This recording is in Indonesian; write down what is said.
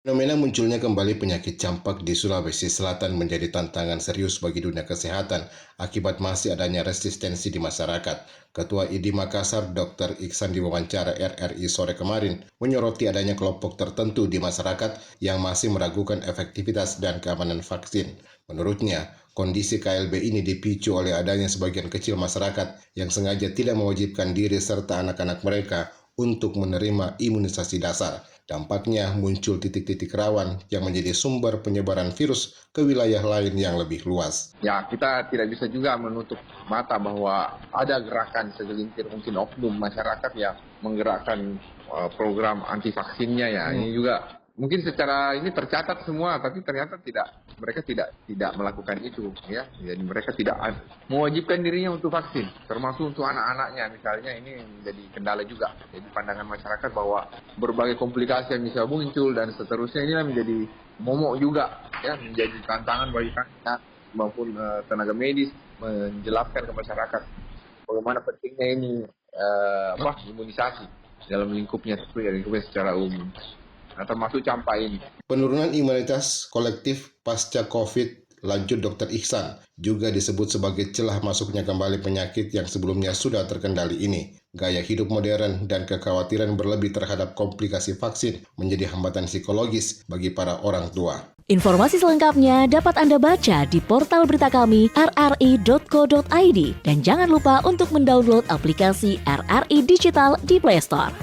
Fenomena munculnya kembali penyakit campak di Sulawesi Selatan menjadi tantangan serius bagi dunia kesehatan akibat masih adanya resistensi di masyarakat. Ketua IDI Makassar, Dr. Iksan diwawancara RRI sore kemarin, menyoroti adanya kelompok tertentu di masyarakat yang masih meragukan efektivitas dan keamanan vaksin. Menurutnya, kondisi KLB ini dipicu oleh adanya sebagian kecil masyarakat yang sengaja tidak mewajibkan diri serta anak-anak mereka untuk menerima imunisasi dasar. Dampaknya muncul titik-titik rawan yang menjadi sumber penyebaran virus ke wilayah lain yang lebih luas. Ya, kita tidak bisa juga menutup mata bahwa ada gerakan segelintir mungkin oknum masyarakat yang menggerakkan program anti vaksinnya ya. Ini juga mungkin secara ini tercatat semua, tapi ternyata mereka tidak melakukan itu ya. Jadi mereka tidak mewajibkan dirinya untuk vaksin, termasuk untuk anak-anaknya misalnya. Ini menjadi kendala juga. Jadi pandangan masyarakat bahwa berbagai komplikasi yang bisa muncul dan seterusnya ini menjadi momok juga ya, menjadi tantangan bagi kita maupun tenaga medis menjelaskan ke masyarakat bagaimana pentingnya ini imunisasi dalam lingkupnya secara umum. Nah, termasuk campak ini. Penurunan imunitas kolektif pasca COVID, lanjut Dr. Iksan, juga disebut sebagai celah masuknya kembali penyakit yang sebelumnya sudah terkendali ini. Gaya hidup modern dan kekhawatiran berlebih terhadap komplikasi vaksin menjadi hambatan psikologis bagi para orang tua. Informasi selengkapnya dapat Anda baca di portal berita kami rri.co.id dan jangan lupa untuk mendownload aplikasi RRI Digital di Play Store.